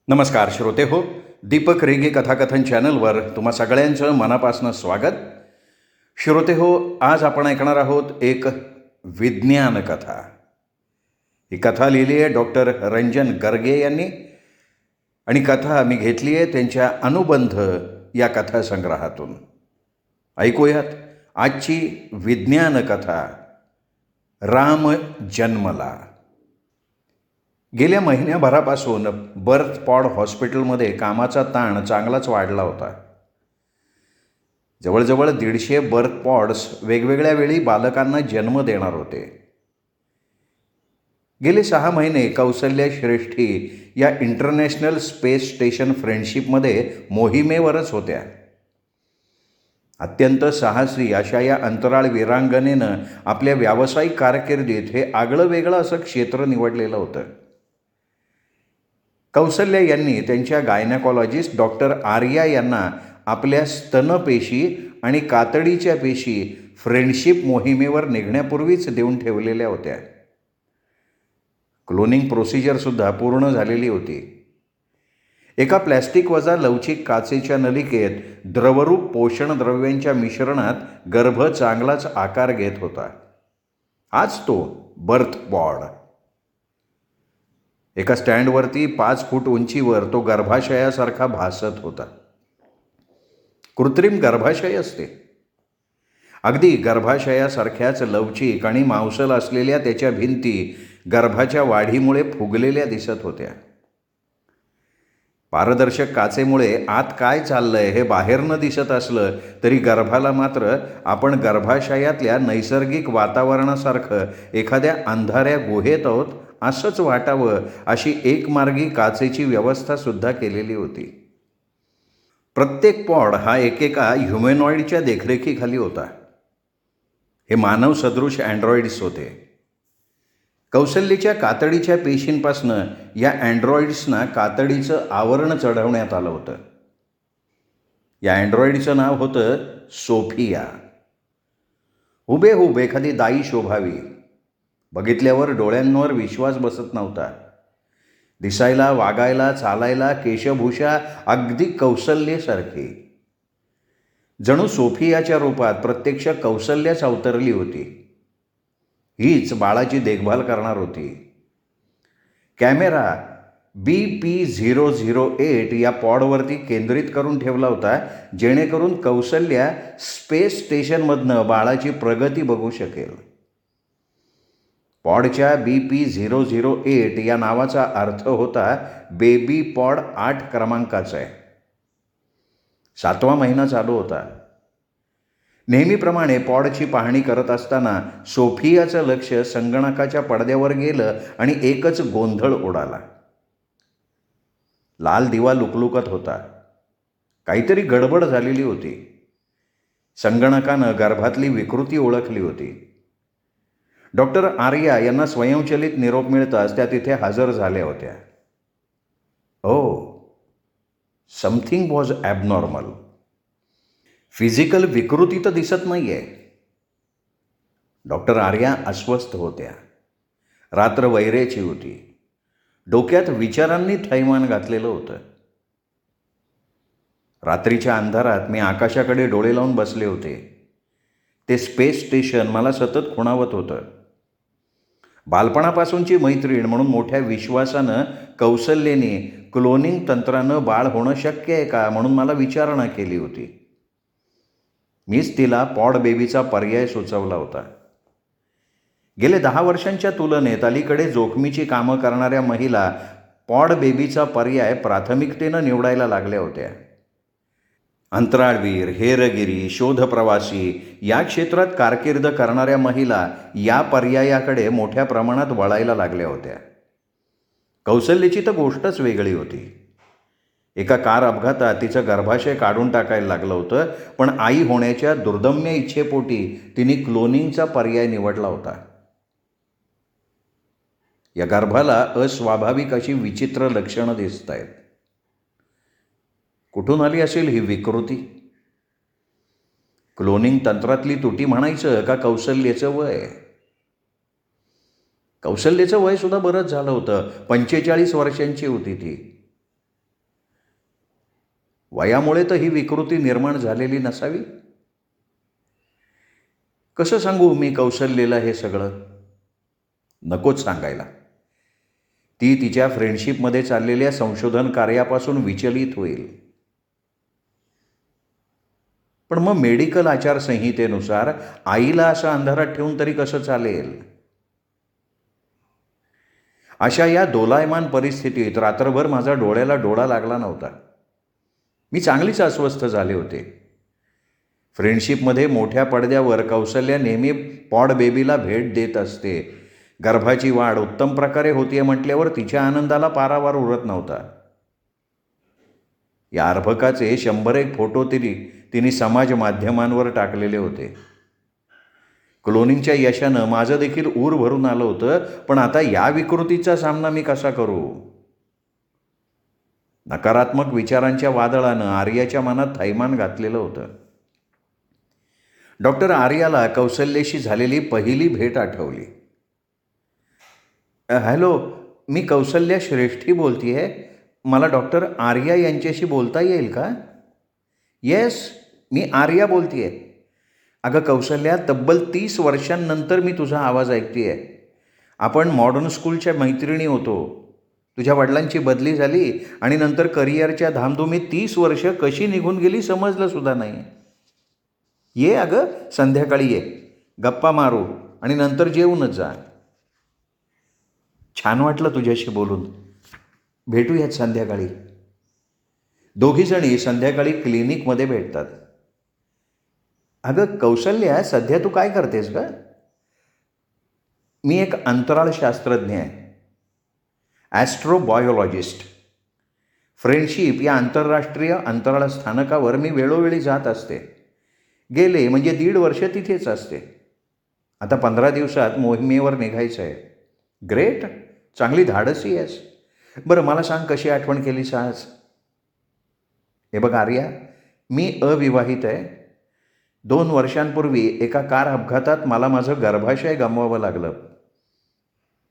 नमस्कार श्रोते हो, दीपक रेगे कथाकथन चॅनलवर तुम्हा सगळ्यांचं मनापासून स्वागत. श्रोते हो, आज आपण ऐकणार आहोत एक विज्ञान कथा. ही कथा लिहिली आहे डॉक्टर रंजन गर्गे यांनी आणि कथा मी घेतली आहे त्यांच्या अनुबंध या कथासंग्रहातून. ऐकूयात आजची विज्ञान कथा, राम जन्मला. गेल्या महिन्याभरापासून बर्थ पॉड हॉस्पिटलमध्ये कामाचा ताण चांगलाच वाढला होता. जवळजवळ 150 बर्थ पॉड्स वेगवेगळ्या वेळी बालकांना जन्म देणार होते. गेले 6 महिने कौसल्या श्रेष्ठी या इंटरनॅशनल स्पेस स्टेशन फ्रेंडशिपमध्ये मोहिमेवरच होत्या. अत्यंत साहसी अशा या अंतराळ वीरांगनेनं आपल्या व्यावसायिक कारकिर्दीत हे आगळं वेगळं असं क्षेत्र निवडलेलं होतं. कौसल्या यांनी त्यांच्या गायनेकॉलॉजिस्ट डॉक्टर आर्या यांना आपल्या स्तनपेशी आणि कातडीच्या पेशी फ्रेंडशिप मोहिमेवर निघण्यापूर्वीच देऊन ठेवलेल्या होत्या. क्लोनिंग प्रोसिजरसुद्धा पूर्ण झालेली होती. एका प्लॅस्टिक वजा लवचिक काचेच्या नलिकेत द्रवरूप पोषण द्रव्यांच्या मिश्रणात गर्भ चांगलाच आकार घेत होता. हाच तो बर्थ पॉड. एका स्टँडवरती 5 फूट उंचीवर तो गर्भाशयासारखा भासत होता. कृत्रिम गर्भाशय असते. अगदी गर्भाशयासारख्याच लवचिक आणि मांसल असलेल्या त्याच्या भिंती गर्भाच्या वाढीमुळे फुगलेल्या दिसत होत्या. पारदर्शक काचेमुळे आत काय चाललंय हे बाहेरनं दिसत असलं तरी गर्भाला मात्र आपण गर्भाशयातल्या नैसर्गिक वातावरणासारखं एखाद्या अंधाऱ्या गुहेत आहोत असंच वाटावं अशी एकमार्गी काचेची व्यवस्थासुद्धा केलेली होती. प्रत्येक पॉड हा एकेका ह्युमॅनॉइडच्या देखरेखीखाली होता. हे मानव सदृश अँड्रॉइड्स होते. कौसल्याच्या कातडीच्या पेशींपासनं या अँड्रॉइड्सना कातडीचं आवरण चढवण्यात आलं होतं. या अँड्रॉइडचं नाव होतं सोफिया. हुबेहूब एखादी दाई शोभावी. बघितल्यावर डोळ्यांवर विश्वास बसत नव्हता. दिसायला, वागायला, चालायला केशभूषा अगदी कौसल्यासारखी. जणू सोफियाच्या रूपात प्रत्यक्ष कौसल्याच अवतरली होती. हीच बाळाची देखभाल करणार होती. कॅमेरा BP008 या पॉडवरती केंद्रित करून ठेवला होता जेणेकरून कौसल्या स्पेस स्टेशनमधनं बाळाची प्रगती बघू शकेल. पॉडच्या BP008 या नावाचा अर्थ होता बेबी पॉड 8 क्रमांकाचा आहे. 7वा महिना चालू होता. नेहमीप्रमाणे पॉडची पाहणी करत असताना सोफियाचं लक्ष संगणकाच्या पडद्यावर गेलं आणि एकच गोंधळ उडाला. लाल दिवा लुकलुकत होता. काहीतरी गडबड झालेली होती. संगणकानं गर्भातली विकृती ओळखली होती. डॉक्टर आर्या यांना स्वयंचलित निरोप मिळताच त्या तिथे हजर झाल्या होत्या. Something was abnormal. फिजिकल विकृती तर दिसत नाही आहे. डॉक्टर आर्या अस्वस्थ होत्या. रात्र वैरेची होती. डोक्यात विचारांनी थैमान घातलेलं होतं. रात्रीच्या अंधारात मी आकाशाकडे डोळे लावून बसले होते. ते स्पेस स्टेशन मला सतत खुणावत होतं. बालपणापासूनची मैत्रीण म्हणून मोठ्या विश्वासानं कौसल्याने क्लोनिंग तंत्रानं बाळ होणं शक्य आहे का म्हणून मला विचारणा केली होती. मीच तिला पॉड बेबीचा पर्याय सुचवला होता. गेले 10 वर्षांच्या तुलनेत अलीकडे जोखमीची कामं करणाऱ्या महिला पॉड बेबीचा पर्याय प्राथमिकतेनं निवडायला लागल्या होत्या. अंतराळवीर, हेरगिरी, शोधप्रवासी या क्षेत्रात कारकीर्द करणाऱ्या महिला या पर्यायाकडे मोठ्या प्रमाणात वळायला लागल्या होत्या. कौसल्याची तर गोष्टच वेगळी होती. एका कार अपघातात तिचं गर्भाशय काढून टाकायला लागलं होतं, पण आई होण्याच्या दुर्दम्य इच्छेपोटी तिने क्लोनिंगचा पर्याय निवडला होता. या गर्भाला अस्वाभाविक अशी विचित्र लक्षणं दिसत आहेत. कुठून आली असेल ही विकृती? क्लोनिंग तंत्रातली तुटी म्हणायचं का कौसल्याचं वय? कौसल्याचं वय सुद्धा बरंच झालं होतं. 45 वर्षांची होती ती. वयामुळे तर ही विकृती निर्माण झालेली नसावी. कसं सांगू मी कौशल्येला हे सगळं? नकोच सांगायला. ती तिच्या फ्रेंडशिपमध्ये चाललेल्या संशोधन कार्यापासून विचलित होईल. पण मग मेडिकल आचारसंहितेनुसार आईला असं अंधारात ठेवून तरी कसं चालेल? अशा या दोलायमान परिस्थितीत रात्रभर माझा डोळ्याला डोळा लागला नव्हता. मी चांगलीच अस्वस्थ झाले होते. फ्रेंडशिपमध्ये मोठ्या पडद्यावर कौशल्या नेहमी पॉड बेबीला भेट देत असते. गर्भाची वाढ उत्तम प्रकारे होतीये म्हटल्यावर तिच्या आनंदाला पारावार उरत नव्हता. या अर्भकाचे 100 फोटो तिने समाज माध्यमांवर टाकलेले होते. क्लोनिंगच्या यशानं माझं देखील ऊर भरून आलं होतं. पण आता या विकृतीचा सामना मी कसा करू? नकारात्मक विचारांच्या वादळानं आर्याच्या मनात थैमान घातलेलं होतं. डॉक्टर आर्याला कौशल्याशी झालेली पहिली भेट आठवली. हॅलो, मी कौशल्या श्रेष्ठी बोलतीये. मला डॉक्टर आर्या यांच्याशी बोलता येईल का? येस, मी आर्या बोलतीये. अगं कौशल्या, तब्बल 30 वर्षांनंतर मी तुझा आवाज ऐकतेय. आपण मॉडर्न स्कूलच्या मैत्रिणी होतो. तुझ्या वडिलांची बदली झाली आणि नंतर करिअरच्या धामधुमीत 30 वर्ष कशी निघून गेली समजलं सुद्धा नाही. ये अगं, संध्याकाळी ये, गप्पा मारू आणि नंतर जेवूनच जा. छान वाटलं तुझ्याशी बोलून. भेटूयात संध्याकाळी. दोघीजणी संध्याकाळी क्लिनिकमध्ये भेटतात. अगं कौशल्या, सध्या तू काय करतेस का? मी एक अंतराळशास्त्रज्ञ आहे, ॲस्ट्रोबायोलॉजिस्ट. फ्रेंडशिप या आंतरराष्ट्रीय अंतराळ स्थानकावर मी वेळोवेळी जात असते. गेले म्हणजे 1.5 वर्ष तिथेच असते. आता 15 दिवसात मोहिमेवर निघायचं आहे. ग्रेट, चांगली धाडसी आहेस. बरं मला सांग, कशी आठवण केलीस आज? हे बघ आर्या, मी अविवाहित आहे. 2 वर्षांपूर्वी एका कार अपघातात मला माझं गर्भाशय गमवावं लागलं.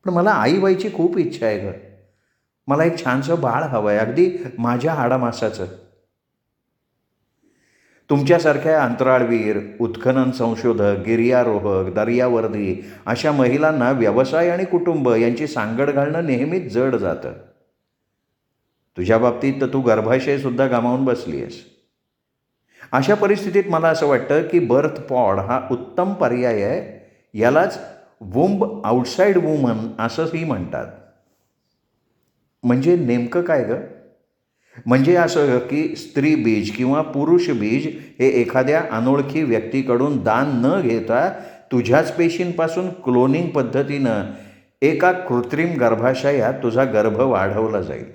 पण मला आई व्हायची खूप इच्छा आहे गं. मला एक छानसं बाळ हवं आहे, अगदी माझ्या हाडामासाचं. तुमच्यासारख्या अंतराळवीर, उत्खनन संशोधक, गिर्यारोहक, दर्यावर्दी अशा महिलांना व्यवसाय आणि कुटुंब यांची सांगड घालणं नेहमीच जड जातं. तुझ्या बाबतीत तर तू गर्भाशयसुद्धा गमावून बसली आहेस. अशा परिस्थितीत मला असं वाटतं की बर्थ पॉड हा उत्तम पर्याय आहे. यालाच वुंब आउटसाइड वुमन असंही म्हणतात. म्हणजे नेमकं काय गं? म्हणजे असं की स्त्री बीज किंवा पुरुष बीज हे एखाद्या अनोळखी व्यक्तीकडून दान न घेता तुझ्याच पेशींपासून क्लोनिंग पद्धतीनं एका कृत्रिम गर्भाशयात तुझा गर्भ वाढवला जाईल.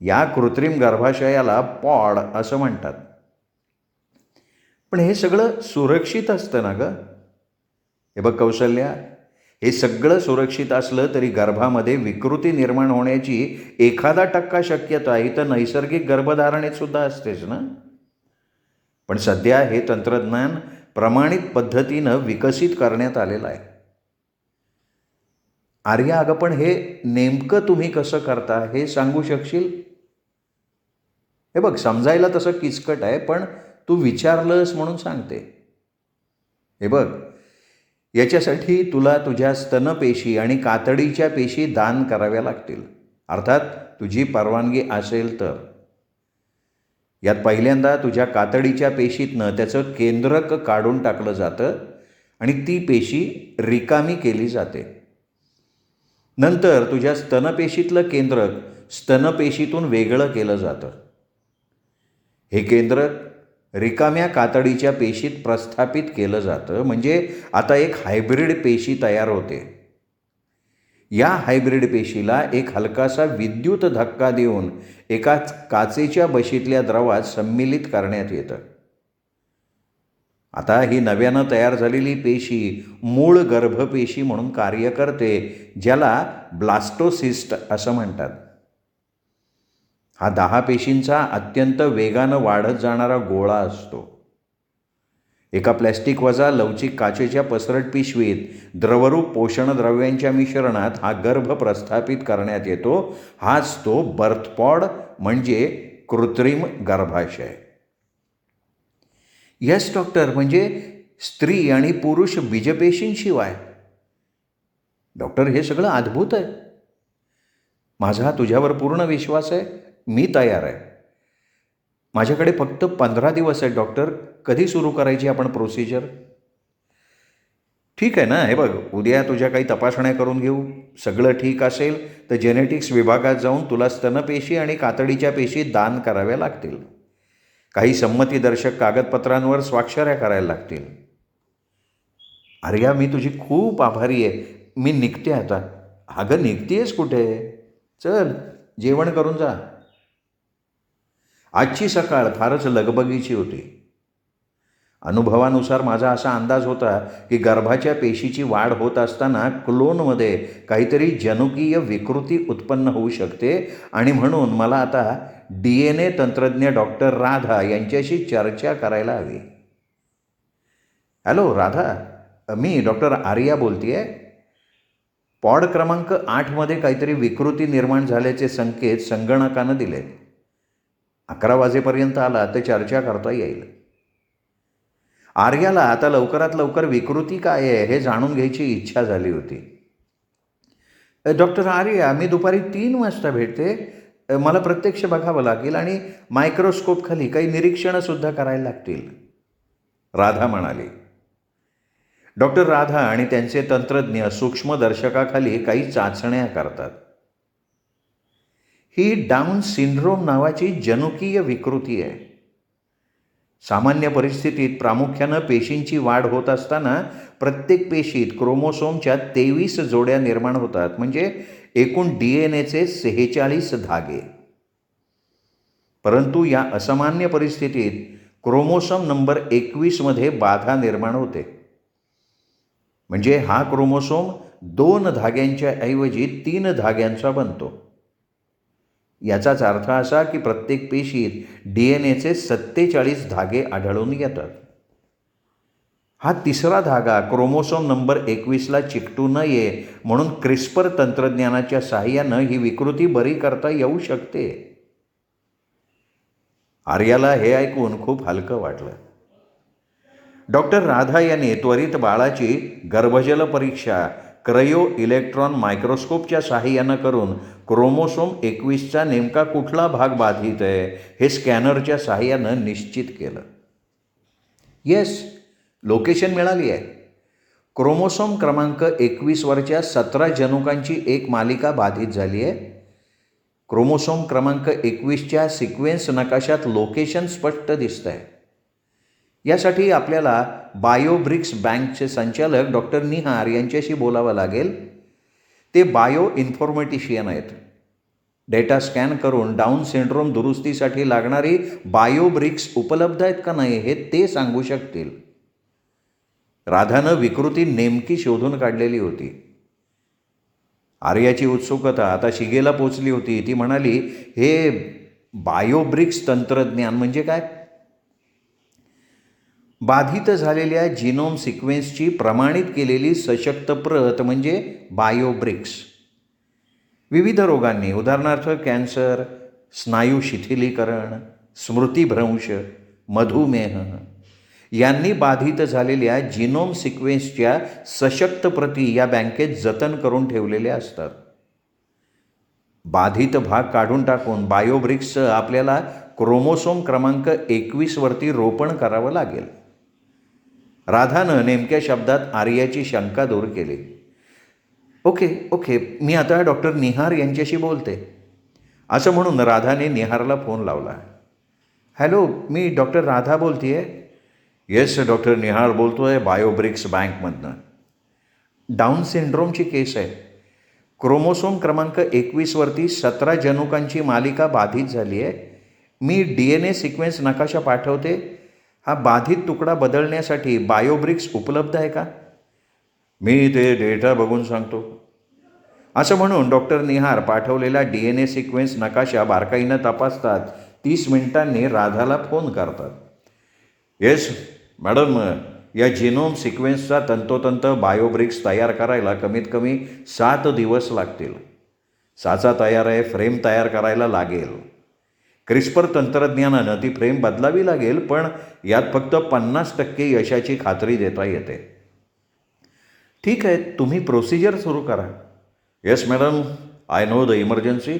या कृत्रिम गर्भाशयाला पॉड असं म्हणतात. पण हे सगळं सुरक्षित असतं ना गं? हे बघ कौशल्या, हे सगळं सुरक्षित असलं तरी गर्भामध्ये विकृती निर्माण होण्याची 1% शक्यता ही तर नैसर्गिक गर्भधारणेत सुद्धा असतेच ना. पण सध्या हे तंत्रज्ञान प्रमाणित पद्धतीनं विकसित करण्यात आलेलं आहे. आर्या, अगं पण हे नेमकं तुम्ही कसं करता हे सांगू शकशील? हे बघ, समजायला तसं किचकट आहे, पण तू विचारलंस म्हणून सांगते. हे बघ, याच्यासाठी तुला तुझ्या स्तनपेशी आणि कातडीच्या पेशी दान कराव्या लागतील. अर्थात तुझी परवानगी असेल तर. यात पहिल्यांदा तुझ्या कातडीच्या पेशीतनं त्याचं केंद्रक काढून टाकलं जातं आणि ती पेशी रिकामी केली जाते. नंतर तुझ्या स्तनपेशीतलं केंद्रक स्तनपेशीतून वेगळं केलं जातं. हे केंद्रक रिकाम्या कातडीच्या पेशीत प्रस्थापित केलं जातं. म्हणजे आता एक हायब्रिड पेशी तयार होते. या हायब्रिड पेशीला एक हलकासा विद्युत धक्का देऊन एका काचेच्या बशीतल्या द्रवात सम्मिलित करण्यात येतं. आता ही नव्यानं तयार झालेली पेशी मूळ गर्भपेशी म्हणून कार्य करते, ज्याला ब्लास्टोसिस्ट असं म्हणतात. हा 10 पेशींचा अत्यंत वेगानं वाढत जाणारा गोळा असतो. एका प्लॅस्टिक वजा लवचिक काचेच्या पसरट पिशवीत द्रवरूप पोषणद्रव्यांच्या मिश्रणात हा गर्भ प्रस्थापित करण्यात येतो. हाच तो बर्थपॉड म्हणजे कृत्रिम गर्भाशय. येस डॉक्टर, म्हणजे स्त्री आणि पुरुष बीजपेशींशिवाय. डॉक्टर, हे सगळं अद्भुत आहे. माझा तुझ्यावर पूर्ण विश्वास आहे. मी तयार आहे. माझ्याकडे फक्त 15 दिवस आहेत डॉक्टर. कधी सुरू करायची आपण प्रोसिजर? ठीक आहे ना. हे बघ, उद्या तुझ्या काही तपासण्या करून घेऊ. सगळं ठीक असेल तर जेनेटिक्स विभागात जाऊन तुला स्तनपेशी आणि कातडीच्या पेशी दान कराव्या लागतील. काही संमतीदर्शक कागदपत्रांवर स्वाक्षऱ्या करायला लागतील. आर्या, मी तुझी खूप आभारी आहे. मी निघते आता. अगं, निघतेस कुठे? चल, जेवण करून जा. आजची सकाळ फारच लगबगीची होती. अनुभवानुसार माझा असा अंदाज होता की गर्भाच्या पेशीची वाढ होत असताना क्लोनमध्ये काहीतरी जनुकीय विकृती उत्पन्न होऊ शकते आणि म्हणून मला आता DNA तंत्रज्ञ डॉक्टर राधा यांच्याशी चर्चा करायला हवी. हॅलो राधा, मी डॉक्टर आर्या बोलतेय. पॉड क्रमांक 8मध्ये काहीतरी विकृती निर्माण झाल्याचे संकेत संगणकानं दिलेत. 11 वाजेपर्यंत आला तर चर्चा करता येईल. आर्याला आता लवकरात लवकर विकृती काय आहे हे जाणून घ्यायची इच्छा झाली होती. डॉक्टर आर्या, मी दुपारी 3 वाजता भेटते. मला प्रत्यक्ष बघावं लागेल आणि मायक्रोस्कोपखाली काही निरीक्षणंसुद्धा करायला लागतील, राधा म्हणाली. डॉक्टर राधा आणि त्यांचे तंत्रज्ञ सूक्ष्मदर्शकाखाली काही चाचण्या करतात. ही डाऊन सिंड्रोम नावाची जनुकीय विकृती आहे. सामान्य परिस्थितीत प्रामुख्यानं पेशींची वाढ होत असताना प्रत्येक पेशीत क्रोमोसोमच्या 23 जोड्या निर्माण होतात, म्हणजे एकूण DNAचे 46 धागे. परंतु या असामान्य परिस्थितीत क्रोमोसोम नंबर 21मध्ये बाधा निर्माण होते. म्हणजे हा क्रोमोसोम 2 धाग्यांच्या ऐवजी 3 धाग्यांचा बनतो. याचाच अर्थ असा की प्रत्येक पेशीत DNAचे 47 धागे आढळून येतात. हा तिसरा धागा क्रोमोसोम नंबर 21ला चिकटू नये म्हणून क्रिस्पर तंत्रज्ञानाच्या साहाय्यानं ही विकृती बरी करता येऊ शकते. आर्याला हे ऐकून खूप हलकं वाटलं. डॉक्टर राधा यांनी त्वरित बाळाची गर्भजल परीक्षा क्रयो इलेक्ट्रॉन मायक्रोस्कोपच्या साहाय्यानं करून क्रोमोसोम 21चा नेमका कुठला भाग बाधित आहे हे स्कॅनरच्या साहाय्यानं निश्चित केलं. येस, लोकेशन मिळाली आहे. क्रोमोसोम क्रमांक 21वरच्या 17 जनुकांची एक मालिका बाधित झाली आहे. क्रोमोसोम क्रमांक 21च्या सिक्वेन्स नकाशात लोकेशन स्पष्ट दिसतं आहे. यासाठी आपल्याला बायोब्रिक्स बँकचे संचालक डॉक्टर निहार यांच्याशी बोलावं लागेल. ते बायो इन्फॉर्मेटिशियन आहेत. डेटा स्कॅन करून डाऊन सिंड्रोम दुरुस्तीसाठी लागणारी बायोब्रिक्स उपलब्ध आहेत का नाही हे ते सांगू शकतील. राधानं विकृती नेमकी शोधून काढलेली होती. आर्याची उत्सुकता आता शिगेला पोचली होती. ती म्हणाली, हे बायोब्रिक्स तंत्रज्ञान म्हणजे काय? बाधित झालेल्या जिनोम सिक्वेन्सची प्रमाणित केलेली सशक्त प्रत म्हणजे बायोब्रिक्स. विविध रोगांनी, उदाहरणार्थ कॅन्सर, स्नायू शिथिलीकरण, स्मृतिभ्रंश, मधुमेह यांनी बाधित झालेल्या जिनोम सिक्वेन्सच्या सशक्त प्रती या बँकेत जतन करून ठेवलेल्या असतात. बाधित भाग काढून टाकून बायोब्रिक्सचं आपल्याला क्रोमोसोम क्रमांक 21वरती रोपण करावं लागेल. राधानं नेमक्या शब्दात आर्याची शंका दूर केली. ओके, मी आता डॉक्टर निहार यांच्याशी बोलते, असं म्हणून राधाने निहारला फोन लावला. हॅलो, मी डॉक्टर राधा बोलतेय. येस डॉक्टर निहार बोलतोय, बायोब्रिक्स बँकमधनं. डाऊन सिंड्रोमची केस आहे. क्रोमोसोम क्रमांक 21वरती 17 जनुकांची मालिका बाधित झाली आहे. मी DNA सिक्वेन्स नकाशा पाठवते. हा बाधित तुकडा बदलण्यासाठी बायोब्रिक्स उपलब्ध आहे का? मी ते डेटा बघून सांगतो, असं म्हणून डॉक्टर निहार पाठवलेला DNA सिक्वेन्स नकाशा बारकाईनं तपासतात. 30 मिनिटांनी राधाला फोन करतात. येस मॅडम, या जिनोम सिक्वेन्सचा तंतोतंत बायोब्रिक्स तयार करायला कमीत कमी 7 दिवस लागतील. साचा तयार आहे, फ्रेम तयार करायला लागेल. क्रिस्पर तंत्रज्ञानानं ती फ्रेम बदलावी लागेल, पण यात फक्त 50% यशाची खात्री देता येते. ठीक आहे, तुम्ही प्रोसिजर सुरू करा. Yes madam, I know the emergency.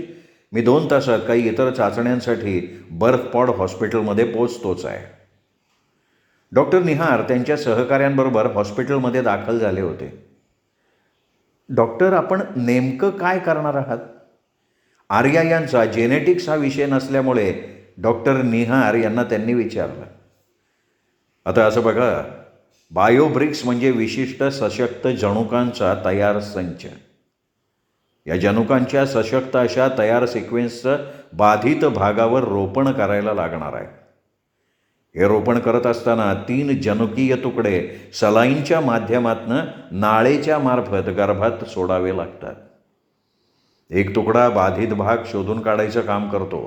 मी 2 तासात काही इतर चाचण्यांसाठी बर्थपॉड हॉस्पिटलमध्ये पोचतोच आहे. डॉक्टर निहार त्यांच्या सहकाऱ्यांबरोबर हॉस्पिटलमध्ये दाखल झाले होते. डॉक्टर, आपण नेमकं काय करणार आहात? आर्या यांचा जेनेटिक्स हा विषय नसल्यामुळे डॉक्टर निहार यांना त्यांनी विचारलं. आता असं बघा, बायोब्रिक्स म्हणजे विशिष्ट सशक्त जनुकांचा तयार संच. या जनुकांच्या सशक्त अशा तयार सिक्वेन्सचं बाधित भागावर रोपण करायला लागणार आहे. हे रोपण करत असताना 3 जनुकीय तुकडे सलाईनच्या माध्यमातनं नाळेच्या मार्फत गर्भात सोडावे लागतात. एक तुकडा बाधित भाग शोधून काढायचं काम करतो.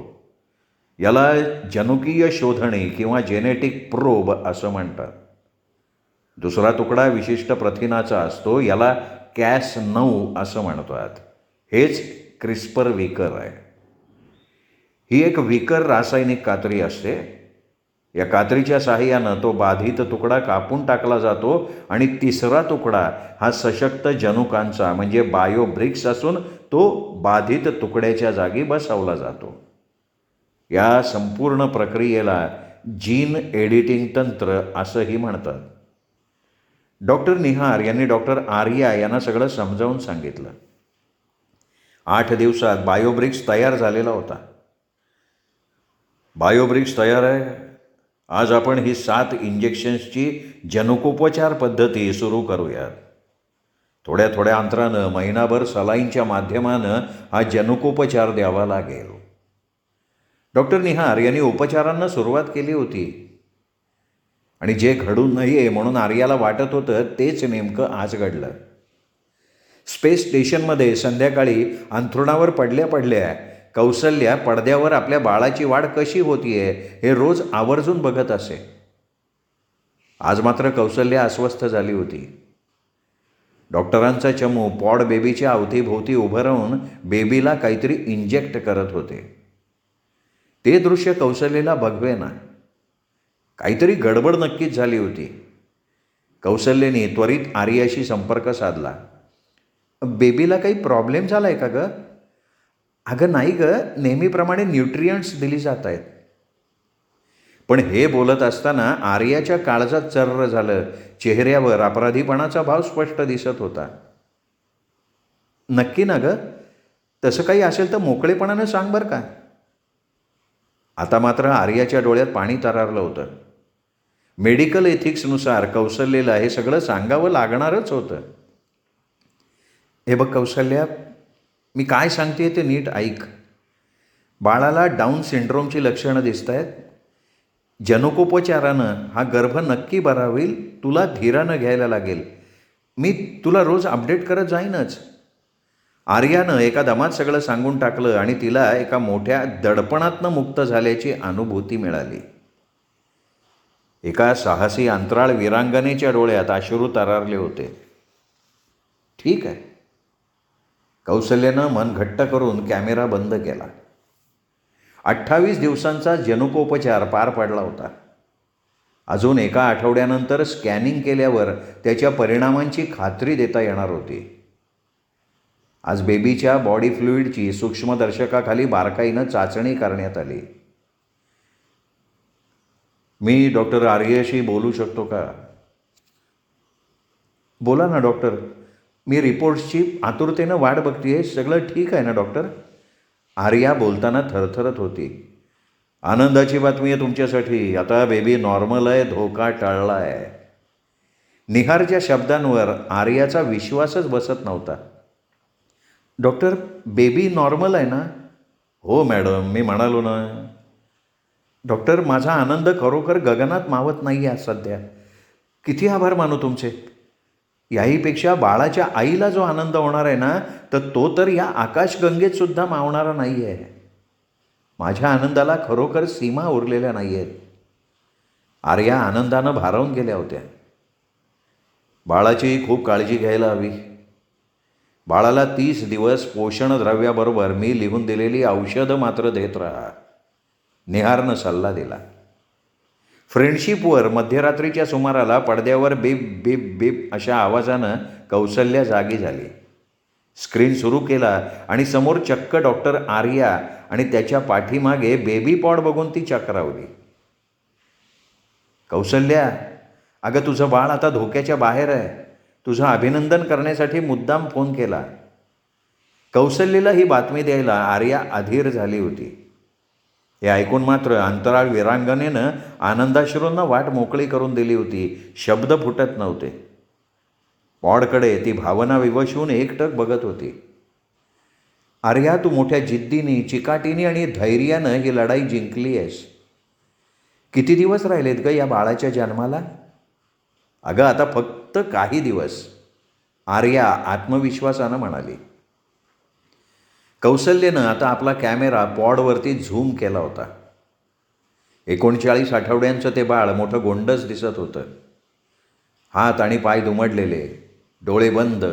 याला जनुकीय शोधणी किंवा जेनेटिक प्रोब असं म्हणतात. दुसरा तुकडा विशिष्ट प्रथिनाचा असतो. याला Cas9 असं म्हणतात. हेच क्रिस्पर विकर आहे. ही एक विकर रासायनिक कात्री असते. या कात्रीच्या साहाय्यानं तो बाधित तुकडा कापून टाकला जातो आणि तिसरा तुकडा हा सशक्त जनुकांचा म्हणजे बायोब्रिक्स असून तो बाधित तुकड्याच्या जागी बसवला जातो. या संपूर्ण प्रक्रियेला जीन एडिटिंग तंत्र असंही म्हणतात. डॉक्टर निहार यांनी डॉक्टर आर्या यांना सगळं समजावून सांगितलं. 8 दिवसात बायोब्रिक्स तयार झालेला होता. बायोब्रिक्स तयार आहे. आज आपण ही 7 इंजेक्शन्सची जनुकोपचार पद्धती सुरू करूयात. थोड्या थोड्या अंतरानं महिनाभर सलाईनच्या माध्यमानं हा जनुकोपचार द्यावा लागेल. डॉक्टर निहार यांनी उपचारांना सुरुवात केली होती आणि जे घडू नये म्हणून आर्याला वाटत होतं तेच नेमकं आज घडलं. स्पेस स्टेशनमध्ये संध्याकाळी अंथरुणावर पडल्या पडल्या कौसल्या पडद्यावर आपल्या बाळाची वाढ कशी होतीये हे रोज आवर्जून बघत असे. आज मात्र कौसल्या अस्वस्थ झाली होती. डॉक्टरांचा चमू पॉड बेबीच्या अवतीभोवती उभं राहून बेबीला काहीतरी इंजेक्ट करत होते. ते दृश्य कौसल्याला बघवेना. काहीतरी गडबड नक्कीच झाली होती. कौसल्याने त्वरित आर्याशी संपर्क साधला. बेबीला काही प्रॉब्लेम झाला आहे का गं? अगं नाही गं, नेहमीप्रमाणे न्यूट्रियंट्स दिली जात आहेत. पण हे बोलत असताना आर्याच्या काळजात चर्र झालं. चेहऱ्यावर अपराधीपणाचा भाव स्पष्ट दिसत होता. नक्की ना गं? तसं काही असेल तर मोकळेपणानं सांग बरं का. आता मात्र आर्याच्या डोळ्यात पाणी तरारलं होतं. मेडिकल एथिक्सनुसार कौसल्याला हे सगळं सांगावं लागणारच होतं. हे बघ कौसल्या, मी काय सांगते ते नीट ऐक. बाळाला डाऊन सिंड्रोमची लक्षणं दिसत आहेत. जनुकोपचारानं हा गर्भ नक्की बरा होईल. तुला धीरानं घ्यायला लागेल. मी तुला रोज अपडेट करत जाईनच. आर्यानं एका दमात सगळं सांगून टाकलं आणि तिला एका मोठ्या दडपणातनं मुक्त झाल्याची अनुभूती मिळाली. एका साहसी अंतराळ वीरांगनेच्या डोळ्यात अश्रू तरारले होते. ठीक आहे. कौसल्यानं मन घट्ट करून कॅमेरा बंद केला. 28 दिवसांचा जनुकोपचार पार पडला होता. अजून एका आठवड्यानंतर स्कॅनिंग केल्यावर त्याच्या परिणामांची खात्री देता येणार होती. आज बेबीच्या बॉडी फ्लुइडची सूक्ष्मदर्शकाखाली बारकाईनं चाचणी करण्यात आली. मी डॉक्टर आर्याशी बोलू शकतो का? बोला ना डॉक्टर, मी रिपोर्ट्सची आतुरतेनं वाट बघते. सगळं ठीक आहे ना डॉक्टर? आर्या बोलताना थरथरत होती. आनंदाची बातमी आहे तुमच्यासाठी. आता बेबी नॉर्मल आहे, धोका टळला आहे. निहारच्या शब्दांवर आर्याचा विश्वासच बसत नव्हता. डॉक्टर, बेबी नॉर्मल आहे ना? हो मॅडम, मी म्हणालो ना. डॉक्टर, माझा आनंद खरोखर गगनात मावत नाही आहे सध्या. किती आभार मानू तुमचे. याहीपेक्षा बाळाच्या आईला जो आनंद होणार आहे ना, तर तो तर या आकाशगंगेत सुद्धा मावणारा नाही आहे. माझ्या आनंदाला खरोखर सीमा उरलेल्या नाही आहेत. आर्या आनंदानं भारावून गेल्या होत्या. बाळाची खूप काळजी घ्यायला हवी. बाळाला 30 दिवस पोषणद्रव्याबरोबर मी लिहून दिलेली औषधं मात्र देत राहा. निहारनं सल्ला दिला. फ्रेंडशिपवर मध्यरात्रीच्या सुमाराला पडद्यावर बीप बीप बीप अशा आवाजानं कौसल्या जागी झाली. स्क्रीन सुरू केला आणि समोर चक्क डॉक्टर आर्या आणि त्याच्या पाठीमागे बेबी पॉड बघून ती चक्रावली. कौसल्या, अगं तुझं बाळ आता धोक्याच्या बाहेर आहे. तुझं अभिनंदन करण्यासाठी मुद्दाम फोन केला. कौसल्याला ही बातमी द्यायला आर्या अधीर झाली होती. हे ऐकून मात्र अंतराळ वीरांगनेनं आनंदाश्रूंना वाट मोकळी करून दिली होती. शब्द फुटत नव्हते. पॉडकडे ती भावना विवश होऊन एकटक बघत होती. आर्या, तू मोठ्या जिद्दीने, चिकाटीने आणि धैर्यानं ही लढाई जिंकली आहेस. किती दिवस राहिलेत ग या बाळाच्या जन्माला? अगं आता फक्त काही दिवस, आर्या आत्मविश्वासानं म्हणाली. कौसल्यनं आता आपला कॅमेरा पॉडवरती झूम केला होता. 39 आठवड्यांचं ते बाळ मोठं गोंडस दिसत होतं. हात आणि पाय दुमडलेले, डोळे बंद,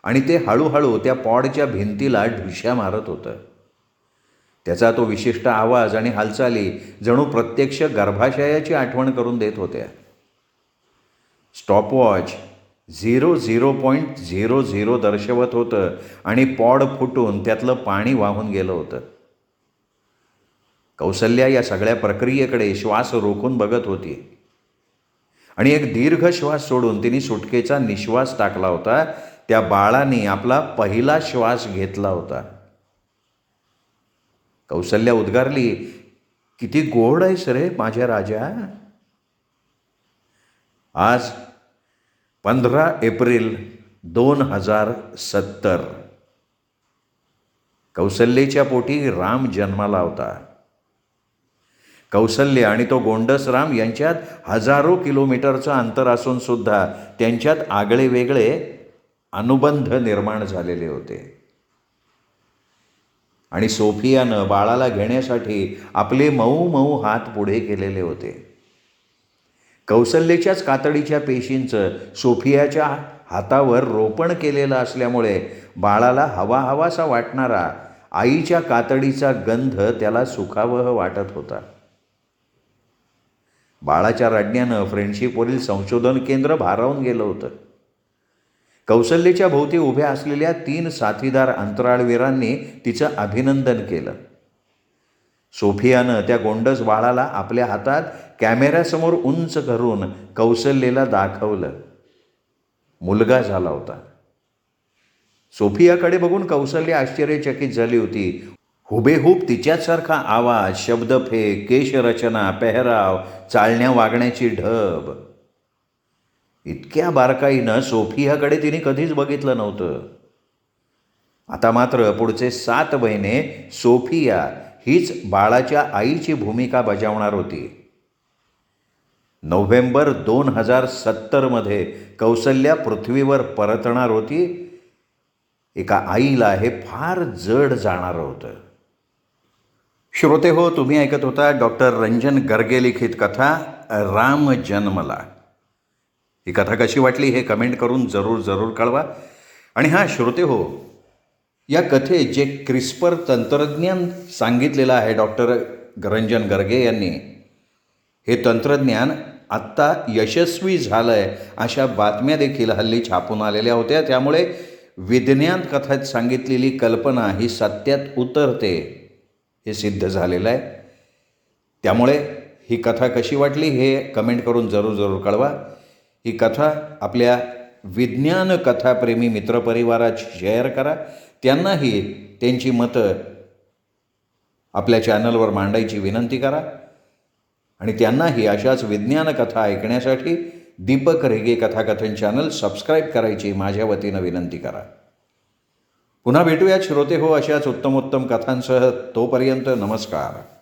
आणि ते हळूहळू त्या पॉडच्या भिंतीला ढुश्या मारत होतं. त्याचा तो विशिष्ट आवाज आणि हालचाली जणू प्रत्यक्ष गर्भाशयाची आठवण करून देत होत्या. स्टॉपवॉच 00.00 दर्शवत होतं आणि पॉड फुटून त्यातलं पाणी वाहून गेलं होतं. कौसल्या या सगळ्या प्रक्रियेकडे श्वास रोखून बघत होती आणि एक दीर्घ श्वास सोडून तिने सुटकेचा निश्वास टाकला होता. त्या बाळाने आपला पहिला श्वास घेतला होता. कौसल्या उद्गारली, किती गोड आहेस रे माझ्या राजा. आज 15 एप्रिल 2070. कौसल्याच्या पोटी राम जन्माला होता. कौसल्य आणि तो गोंडस राम यांच्यात हजारो किलोमीटरचं अंतर असून सुद्धा त्यांच्यात आगळे वेगळे अनुबंध निर्माण झालेले होते. आणि सोफियानं बाळाला घेण्यासाठी आपले मऊ मऊ हात पुढे केलेले होते. कौसल्याच्याच कातडीच्या पेशींचं सोफियाच्या हातावर रोपण केलेलं असल्यामुळे बाळाला हवा हवासा वाटणारा आईच्या कातडीचा गंध त्याला सुखावह वाटत होता. बाळाच्या रडण्यानं फ्रेंडशिपवरील संशोधन केंद्र भारावून गेलं होतं. कौसल्याच्या भोवती उभ्या असलेल्या 3 साथीदार अंतराळवीरांनी तिचं अभिनंदन केलं. सोफियानं त्या गोंडस बाळाला आपल्या हातात कॅमेऱ्यासमोर उंच करून कौसल्याला दाखवलं. मुलगा झाला होता. सोफियाकडे बघून कौसल्या आश्चर्यचकित झाली होती. हुबेहूब तिच्यासारखा आवाज, शब्दफेक, केशरचना, पेहराव, चालण्या वागण्याची ढब. इतक्या बारकाईनं सोफियाकडे तिने कधीच बघितलं नव्हतं. आता मात्र पुढचे 7 महिने सोफिया हीच बाळाच्या आईची भूमिका बजावणार होती. नोव्हेंबर 2070 कौसल्या पृथ्वीवर परतणार होती. एका आईला हे फार जड जाणार होतं. श्रोते हो, तुम्ही ऐकत होता डॉक्टर रंजन गर्गे लिखित कथा राम जन्मला. ही कथा कशी वाटली हे कमेंट करून जरूर कळवा. आणि हां श्रोते हो, या कथेत जे क्रिस्पर तंत्रज्ञान सांगितलेलं आहे डॉक्टर रंजन गर्गे यांनी, हे तंत्रज्ञान आत्ता यशस्वी झालं आहे अशा बातम्या देखील हल्ली छापून आलेल्या होत्या. त्यामुळे विज्ञान कथेत सांगितलेली कल्पना ही सत्यात उतरते हे सिद्ध झालेलं आहे. त्यामुळे ही कथा कशी वाटली हे कमेंट करून जरूर कळवा. ही कथा आपल्या विज्ञान कथाप्रेमी मित्रपरिवारात शेअर करा. त्यांनाही त्यांची मतं आपल्या चॅनलवर मांडायची विनंती करा. आणि त्यांनाही अशाच विज्ञान कथा ऐकण्यासाठी दीपक रेगे कथाकथन चॅनल सबस्क्राईब करायची माझ्या वतीनं विनंती करा. पुन्हा भेटूयात श्रोते हो अशाच उत्तमोत्तम कथांसह. तोपर्यंत नमस्कार.